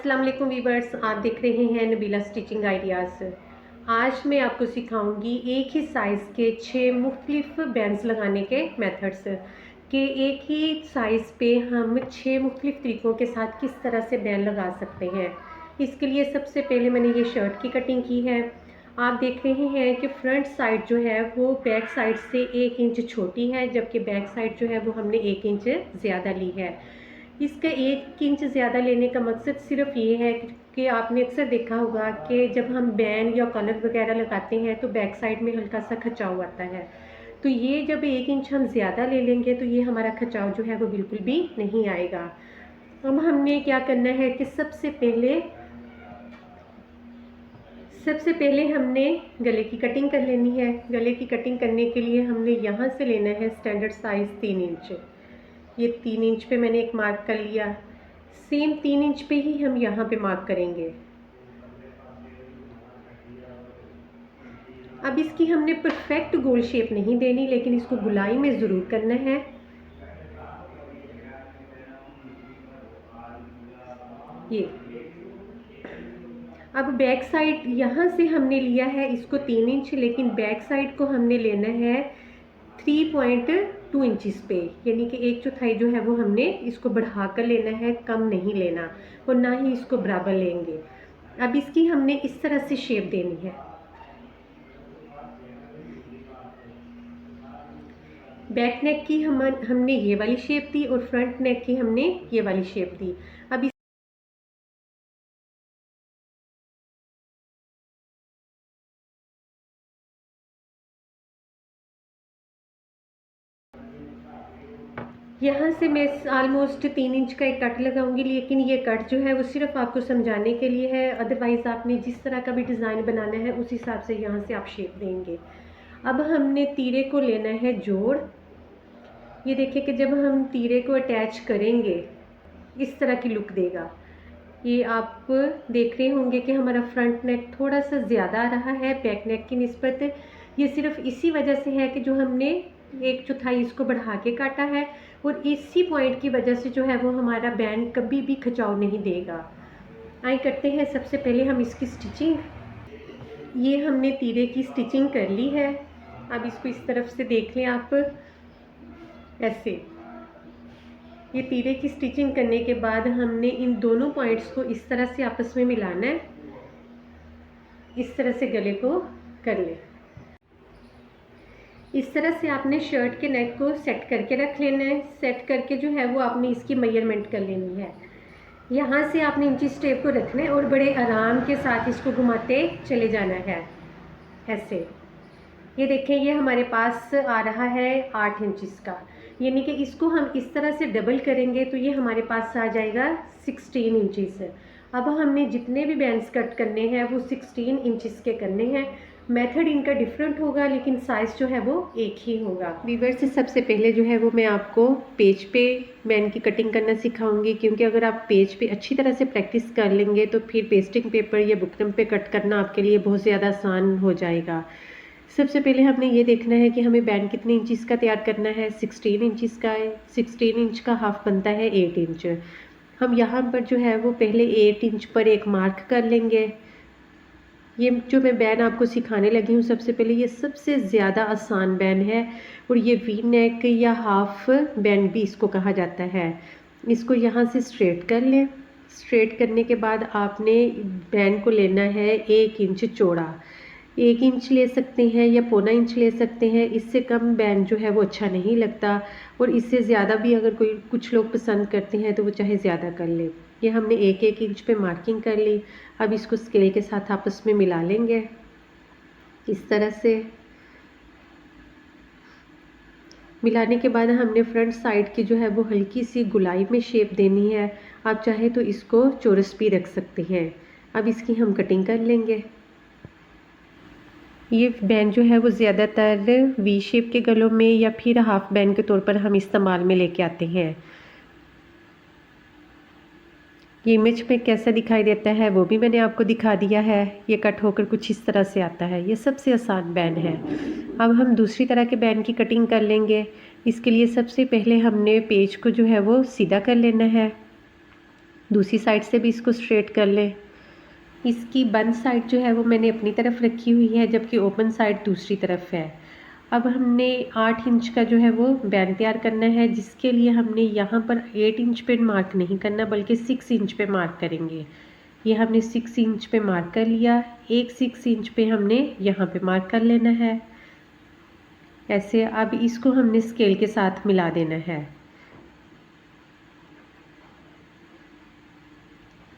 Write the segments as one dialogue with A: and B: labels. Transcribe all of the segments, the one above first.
A: अस्सलाम वालेकुम वीवर्स, आप देख रहे हैं नबीला स्टिचिंग आइडियाज़। आज मैं आपको सिखाऊंगी एक ही साइज़ के 6 मुख्तलिफ बैंड्स लगाने के मेथड्स कि एक ही साइज़ पे हम 6 मुख्तलिफ तरीक़ों के साथ किस तरह से बैंड लगा सकते हैं। इसके लिए सबसे पहले मैंने ये शर्ट की कटिंग की है। आप देख रहे हैं कि फ्रंट साइड जो है वो बैक साइड से 1 इंच छोटी है, जबकि बैक साइड जो है वो हमने 1 इंच ज़्यादा ली है। इसका 1 इंच ज़्यादा लेने का मकसद सिर्फ ये है कि आपने अक्सर देखा होगा कि जब हम बैंड या कॉलर वगैरह लगाते हैं तो बैक साइड में हल्का सा खिंचाव आता है। तो ये जब 1 इंच हम ज़्यादा ले लेंगे तो ये हमारा खिंचाव जो है वो बिल्कुल भी नहीं आएगा। अब हमने क्या करना है कि सबसे पहले हमने गले की कटिंग कर लेनी है। गले की कटिंग करने के लिए हमने यहाँ से लेना है स्टैंडर्ड साइज़ 3 इंच। ये 3 इंच पे मैंने एक मार्क कर लिया। सेम 3 इंच पे ही हम यहाँ पे मार्क करेंगे। अब इसकी हमने परफेक्ट गोल शेप नहीं देनी, लेकिन इसको गुलाई में ज़रूर करना है। ये अब बैक साइड यहाँ से हमने लिया है इसको 3 इंच, लेकिन बैक साइड को हमने लेना है 3.2 इंचज़ पे, यानी कि 1/4 जो है वो हमने इसको बढ़ा कर लेना है, कम नहीं लेना और ना ही इसको बराबर लेंगे। अब इसकी हमने इस तरह से शेप देनी है। बैक नेक की हमने ये वाली शेप दी और फ्रंट नेक की हमने ये वाली शेप दी। अब यहाँ से मैं ऑलमोस्ट 3 इंच का एक कट लगाऊंगी, लेकिन ये कट जो है वो सिर्फ आपको समझाने के लिए है। अदरवाइज़ आपने जिस तरह का भी डिज़ाइन बनाना है उस हिसाब से यहाँ से आप शेप देंगे। अब हमने तीरे को लेना है जोड़। ये देखिए कि जब हम तीरे को अटैच करेंगे इस तरह की लुक देगा। ये आप देख रहे होंगे कि हमारा फ्रंट नेक थोड़ा सा ज़्यादा आ रहा है बैक नेक की निस्बत। ये सिर्फ इसी वजह से है कि जो हमने 1/4 इसको बढ़ा के काटा है और इसी पॉइंट की वजह से जो है वो हमारा बैंड कभी भी खिंचाव नहीं देगा। आइए करते हैं सबसे पहले हम इसकी स्टिचिंग। ये हमने तीरे की स्टिचिंग कर ली है। अब इसको इस तरफ से देख लें आप, ऐसे। ये तीरे की स्टिचिंग करने के बाद हमने इन दोनों पॉइंट्स को इस तरह से आपस में मिलाना है। इस तरह से गले को कर लें। इस तरह से आपने शर्ट के नेक को सेट करके रख लेना है। सेट करके जो है वो आपने इसकी मेजरमेंट कर लेनी है। यहाँ से आपने इंची टेप को रखना है और बड़े आराम के साथ इसको घुमाते चले जाना है, ऐसे। ये देखें, ये हमारे पास आ रहा है 8 इंचज़ का, यानी कि इसको हम इस तरह से डबल करेंगे तो ये हमारे पास आ जाएगा 16 इंचज़। अब हमने जितने भी बैंड्स कट करने हैं वो 16 इंचज़ के करने हैं। मेथड इनका डिफरेंट होगा, लेकिन साइज़ जो है वो एक ही होगा। वीवर्स से सबसे पहले जो है वो मैं आपको पेज पे बैंड की कटिंग करना सिखाऊंगी, क्योंकि अगर आप पेज पे अच्छी तरह से प्रैक्टिस कर लेंगे तो फिर पेस्टिंग पेपर या बुकरम पे कट करना आपके लिए बहुत ज़्यादा आसान हो जाएगा। सबसे पहले हमने ये देखना है कि हमें बैंड कितने इंचज़ का तैयार करना है। 16 इंचज़ का है। 16 इंच का हाफ बनता है 8 इंच। हम यहाँ पर जो है वो पहले 8 इंच पर एक मार्क कर लेंगे। ये जो मैं बैंड आपको सिखाने लगी हूँ सबसे पहले, ये सबसे ज़्यादा आसान बैंड है और ये वी नेक या हाफ बैंड भी इसको कहा जाता है। इसको यहाँ से स्ट्रेट कर लें। स्ट्रेट करने के बाद आपने बैंड को लेना है 1 इंच चौड़ा। 1 इंच ले सकते हैं या 1/4 इंच ले सकते हैं। इससे कम बैंड जो है वो अच्छा नहीं लगता, और इससे ज़्यादा भी अगर कुछ लोग पसंद करते हैं तो वो चाहे ज़्यादा कर ले। ये हमने 1-1 इंच पे मार्किंग कर ली। अब इसको स्केल के साथ आपस में मिला लेंगे इस तरह से। मिलाने के बाद हमने फ्रंट साइड की जो है वो हल्की सी गुलाई में शेप देनी है। आप चाहे तो इसको चौरस भी रख सकते हैं। अब इसकी हम कटिंग कर लेंगे। ये बैंड जो है वो ज़्यादातर वी शेप के गलों में या फिर हाफ बैंड के तौर पर हम इस्तेमाल में लेके आते हैं। ये इमेज में कैसा दिखाई देता है वो भी मैंने आपको दिखा दिया है। ये कट होकर कुछ इस तरह से आता है। ये सबसे आसान बैंड है। अब हम दूसरी तरह के बैंड की कटिंग कर लेंगे। इसके लिए सबसे पहले हमने पेज को जो है वो सीधा कर लेना है। दूसरी साइड से भी इसको स्ट्रेट कर लें। इसकी बंद साइड जो है वो मैंने अपनी तरफ रखी हुई है, जबकि ओपन साइड दूसरी तरफ है। अब हमने 8 इंच का जो है वो बैंड तैयार करना है, जिसके लिए हमने यहाँ पर 8 इंच पे मार्क नहीं करना बल्कि 6 इंच पे मार्क करेंगे। ये हमने 6 इंच पे मार्क कर लिया। एक 6 इंच पे हमने यहाँ पे मार्क कर लेना है ऐसे। अब इसको हमने स्केल के साथ मिला देना है।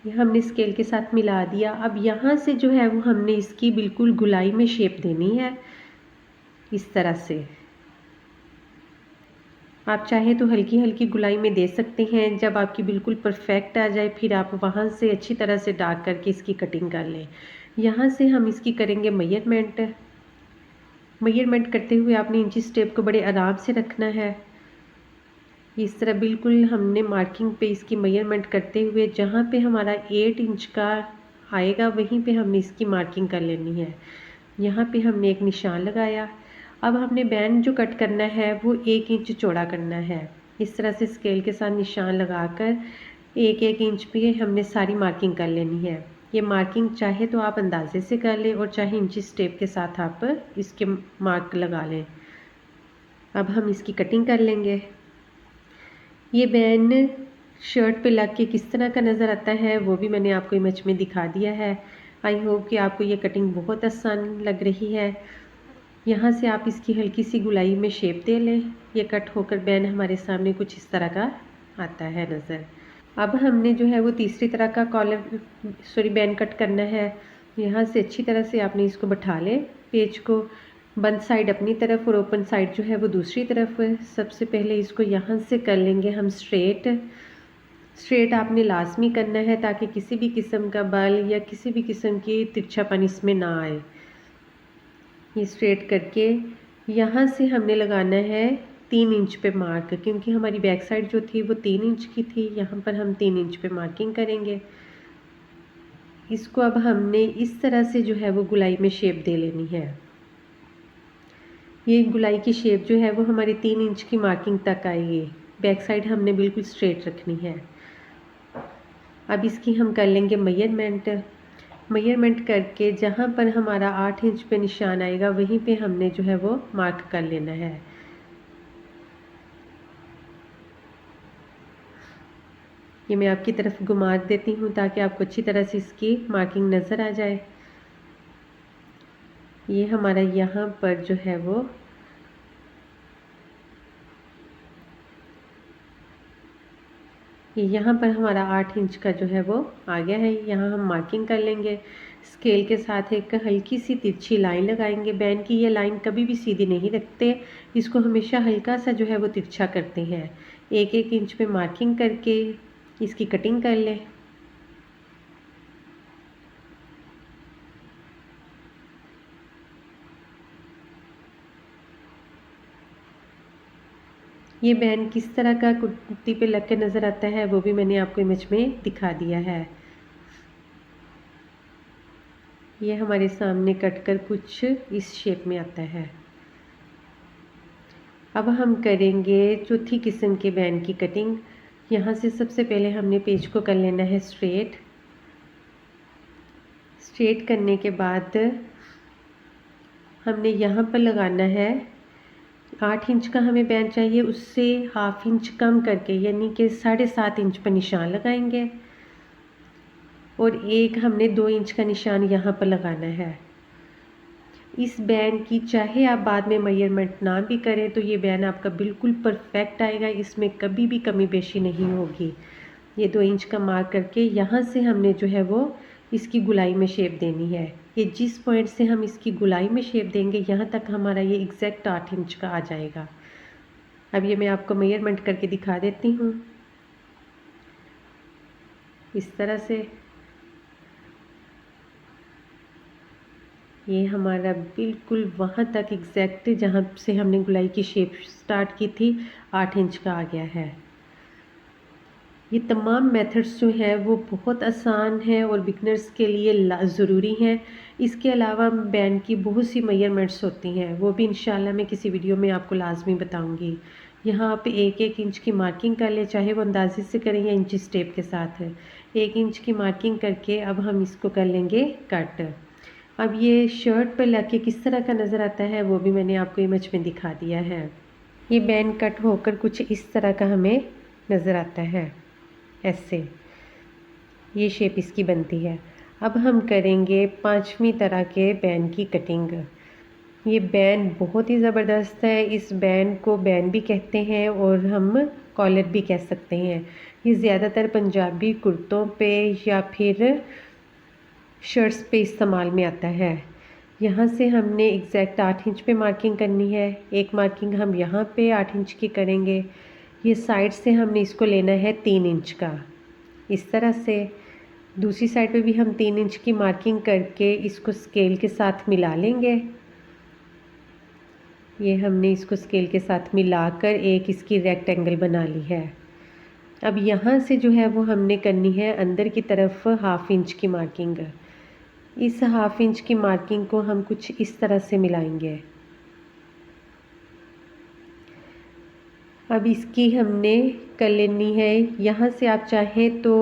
A: ये हमने स्केल के साथ मिला दिया। अब यहाँ से जो है वो हमने इसकी बिल्कुल गुलाई में शेप देनी है, इस तरह से। आप चाहे तो हल्की हल्की गुलाई में दे सकते हैं। जब आपकी बिल्कुल परफेक्ट आ जाए फिर आप वहाँ से अच्छी तरह से डार्क करके इसकी कटिंग कर लें। यहाँ से हम इसकी करेंगे मेजरमेंट। मेजरमेंट करते हुए आपने इंची टेप को बड़े आराम से रखना है। इस तरह बिल्कुल हमने मार्किंग पे इसकी मेजरमेंट करते हुए जहाँ पे हमारा 8 इंच का आएगा वहीं पे हमने इसकी मार्किंग कर लेनी है। यहाँ पे हमने एक निशान लगाया। अब हमने बैंड जो कट करना है वो 1 इंच चौड़ा करना है। इस तरह से स्केल के साथ निशान लगाकर 1-1 इंच पे हमने सारी मार्किंग कर लेनी है। ये मार्किंग चाहे तो आप अंदाजे से कर लें और चाहे इंची टेप के साथ आप इसके मार्क लगा लें। अब हम इसकी कटिंग कर लेंगे। ये बैंड शर्ट पे लग के किस तरह का नज़र आता है वो भी मैंने आपको इमेज में दिखा दिया है। आई होप कि आपको ये कटिंग बहुत आसान लग रही है। यहाँ से आप इसकी हल्की सी गुलाई में शेप दे लें। ये कट होकर बैंड हमारे सामने कुछ इस तरह का आता है नज़र। अब हमने जो है वो तीसरी तरह का बैंड कट करना है। यहाँ से अच्छी तरह से आपने इसको बैठा लें पेज को। बंद साइड अपनी तरफ और ओपन साइड जो है वो दूसरी तरफ। सबसे पहले इसको यहाँ से कर लेंगे हम स्ट्रेट आपने लाजमी करना है ताकि किसी भी किस्म का बल या किसी भी किस्म की तिरछापन इसमें ना आए। ये स्ट्रेट करके यहाँ से हमने लगाना है 3 इंच पे मार्क, क्योंकि हमारी बैक साइड जो थी वो 3 इंच की थी। यहाँ पर हम 3 इंच पे मार्किंग करेंगे। इसको अब हमने इस तरह से जो है वो गुलाई में शेप दे लेनी है। ये गुलाई की शेप जो है वो हमारी 3 इंच की मार्किंग तक आएगी। बैक साइड हमने बिल्कुल स्ट्रेट रखनी है। अब इसकी हम कर लेंगे मेजरमेंट करके जहाँ पर हमारा 8 इंच पे निशान आएगा वहीं पे हमने जो है वो मार्क कर लेना है। ये मैं आपकी तरफ घुमा देती हूँ ताकि आपको अच्छी तरह से इसकी मार्किंग नज़र आ जाए। ये हमारा यहाँ पर जो है वो यहाँ पर हमारा 8 इंच का जो है वो आ गया है। यहाँ हम मार्किंग कर लेंगे। स्केल के साथ एक हल्की सी तिरछी लाइन लगाएंगे। बैंड की ये लाइन कभी भी सीधी नहीं रखते, इसको हमेशा हल्का सा जो है वो तिरछा करते हैं। 1-1 इंच पे मार्किंग करके इसकी कटिंग कर लें। ये बैंड किस तरह का कुर्ती पे लग के नज़र आता है वो भी मैंने आपको इमेज में दिखा दिया है। ये हमारे सामने कटकर कुछ इस शेप में आता है। अब हम करेंगे चौथी किस्म के बैंड की कटिंग। यहाँ से सबसे पहले हमने पेज को कर लेना है स्ट्रेट करने के बाद हमने यहाँ पर लगाना है 8 इंच का हमें बैंड चाहिए, उससे हाफ इंच कम करके यानी कि 7.5 इंच पर निशान लगाएंगे और एक हमने 2 इंच का निशान यहाँ पर लगाना है। इस बैंड की चाहे आप बाद में मेजरमेंट ना भी करें तो ये बैंड आपका बिल्कुल परफेक्ट आएगा, इसमें कभी भी कमी बेशी नहीं होगी। ये 2 इंच का मार्क करके यहाँ से हमने जो है वो इसकी गुलाई में शेप देनी है। ये जिस पॉइंट से हम इसकी गुलाई में शेप देंगे यहाँ तक हमारा ये एग्जैक्ट 8 इंच का आ जाएगा। अब ये मैं आपको मेजरमेंट करके दिखा देती हूँ। इस तरह से ये हमारा बिल्कुल वहाँ तक एग्जैक्ट जहाँ से हमने गुलाई की शेप स्टार्ट की थी 8 इंच का आ गया है। ये तमाम मेथड्स जो हैं वो बहुत आसान हैं और बिगनर्स के लिए ज़रूरी हैं। इसके अलावा बैंड की बहुत सी मेजरमेंट्स होती हैं, वो भी इंशाल्लाह मैं किसी वीडियो में आपको लाजमी बताऊंगी। यहाँ आप 1-1 इंच की मार्किंग कर लें, चाहे वो अंदाजे से करें या इंची टेप के साथ है। 1 इंच की मार्किंग करके अब हम इसको कर लेंगे कट। अब ये शर्ट पर लग के किस तरह का नज़र आता है वो भी मैंने आपको इमेज में दिखा दिया है। ये बैंड कट होकर कुछ इस तरह का हमें नज़र आता है, ऐसे ये शेप इसकी बनती है। अब हम करेंगे 5वीं तरह के बैंड की कटिंग। ये बैंड बहुत ही ज़बरदस्त है, इस बैंड को बैंड भी कहते हैं और हम कॉलर भी कह सकते हैं। ये ज़्यादातर पंजाबी कुर्तों पे या फिर शर्ट्स पे इस्तेमाल में आता है। यहाँ से हमने एग्जैक्ट 8 इंच पे मार्किंग करनी है। एक मार्किंग हम यहाँ पे 8 इंच की करेंगे। ये साइड से हमने इसको लेना है 3 इंच का, इस तरह से। दूसरी साइड पे भी हम 3 इंच की मार्किंग करके इसको स्केल के साथ मिला लेंगे। ये हमने इसको स्केल के साथ मिलाकर एक इसकी रेक्टेंगल बना ली है। अब यहाँ से जो है वो हमने करनी है अंदर की तरफ 1/2 इंच की मार्किंग। इस 1/2 इंच की मार्किंग को हम कुछ इस तरह से मिलाएंगे। अब इसकी हमने कर लेनी है, यहाँ से आप चाहें तो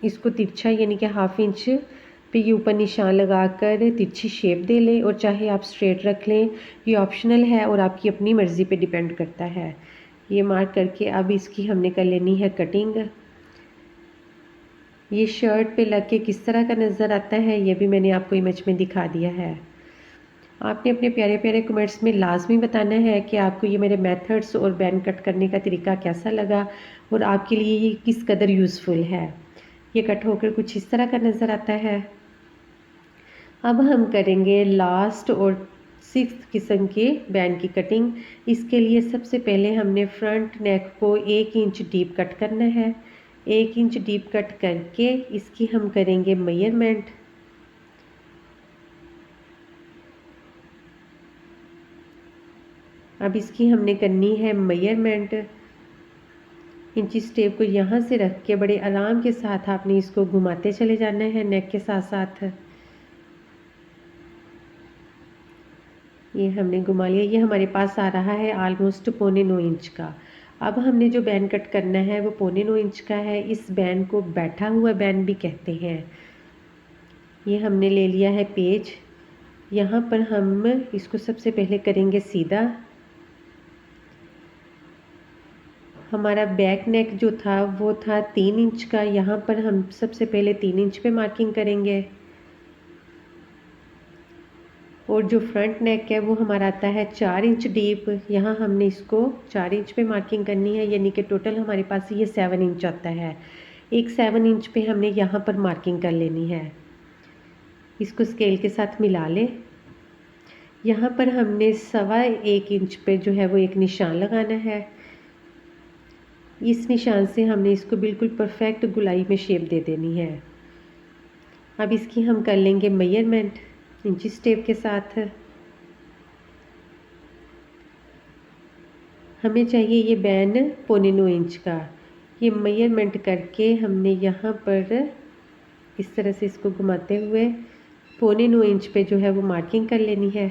A: इसको तिरछा यानी कि 1/2 इंच पे ये ऊपर निशान लगाकर तिरछी शेप दे लें, और चाहे आप स्ट्रेट रख लें, ये ऑप्शनल है और आपकी अपनी मर्ज़ी पे डिपेंड करता है। ये मार्क करके अब इसकी हमने कर लेनी है कटिंग। ये शर्ट पे लग के किस तरह का नज़र आता है ये भी मैंने आपको इमेज में दिखा दिया है। आपने अपने प्यारे प्यारे कमेंट्स में लाजमी बताना है कि आपको ये मेरे मेथड्स और बैंड कट करने का तरीका कैसा लगा और आपके लिए ये किस कदर यूज़फुल है। ये कट होकर कुछ इस तरह का नज़र आता है। अब हम करेंगे लास्ट और 6th किस्म के बैंड की कटिंग। इसके लिए सबसे पहले हमने फ्रंट नेक को 1 इंच डीप कट करना है। 1 इंच डीप कट करके इसकी हम करेंगे मेजरमेंट। अब इसकी हमने करनी है मेजरमेंट। इंची टेप को यहाँ से रख के बड़े आराम के साथ आपने इसको घुमाते चले जाना है नेक के साथ साथ। ये हमने घुमा लिया। ये हमारे पास आ रहा है ऑलमोस्ट 9.25 इंच का। अब हमने जो बैंड कट करना है वो 9.25 इंच का है। इस बैंड को बैठा हुआ बैंड भी कहते हैं। ये हमने ले लिया है पेज। यहाँ पर हम इसको सबसे पहले करेंगे सीधा। हमारा बैक नेक जो था वो था 3 इंच का। यहाँ पर हम सबसे पहले 3 इंच पे मार्किंग करेंगे, और जो फ्रंट नेक है वो हमारा आता है 4 इंच डीप। यहाँ हमने इसको 4 इंच पे मार्किंग करनी है, यानी कि टोटल हमारे पास ये 7 इंच आता है। एक 7 इंच पे हमने यहाँ पर मार्किंग कर लेनी है। इसको स्केल के साथ मिला लें। यहाँ पर हमने 1.25 इंच पे जो है वो एक निशान लगाना है। इस निशान से हमने इसको बिल्कुल परफेक्ट गुलाई में शेप दे देनी है। अब इसकी हम कर लेंगे मेजरमेंट इंची टेप के साथ। हमें चाहिए ये बैंड 9.25 इंच का। ये मेजरमेंट करके हमने यहाँ पर इस तरह से इसको घुमाते हुए 9.25 इंच पे जो है वो मार्किंग कर लेनी है।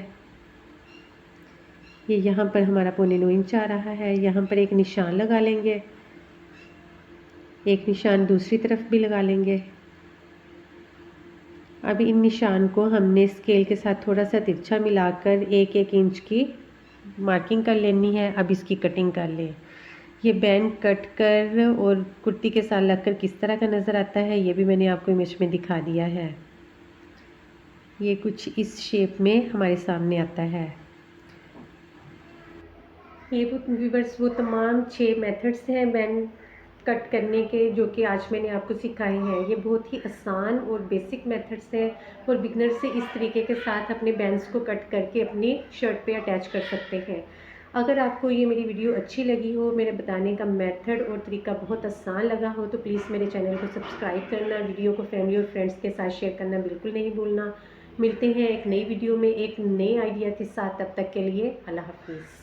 A: ये यहाँ पर हमारा 9.25 इंच आ रहा है। यहाँ पर एक निशान लगा लेंगे, एक निशान दूसरी तरफ भी लगा लेंगे। अब इन निशान को हमने स्केल के साथ थोड़ा सा तिरछा मिलाकर 1-1 इंच की मार्किंग कर लेनी है। अब इसकी कटिंग कर लें। ये बैंड कट कर और कुर्ती के साथ लगकर किस तरह का नज़र आता है ये भी मैंने आपको इमेज में दिखा दिया है। ये कुछ इस शेप में हमारे सामने आता है। ये व्यूअर्स वो तमाम 6 मेथड्स हैं बैंड कट करने के जो कि आज मैंने आपको सिखाए हैं। ये बहुत ही आसान और बेसिक मेथड्स हैं और बिगनर से इस तरीके के साथ अपने बैंड्स को कट करके अपनी शर्ट पे अटैच कर सकते हैं। अगर आपको ये मेरी वीडियो अच्छी लगी हो, मेरे बताने का मेथड और तरीका बहुत आसान लगा हो, तो प्लीज़ मेरे चैनल को सब्सक्राइब करना, वीडियो को फैमिली और फ्रेंड्स के साथ शेयर करना बिल्कुल नहीं भूलना। मिलते हैं एक नई वीडियो में एक नए आइडिया के साथ। तब तक के लिए अल्लाह हाफिज़।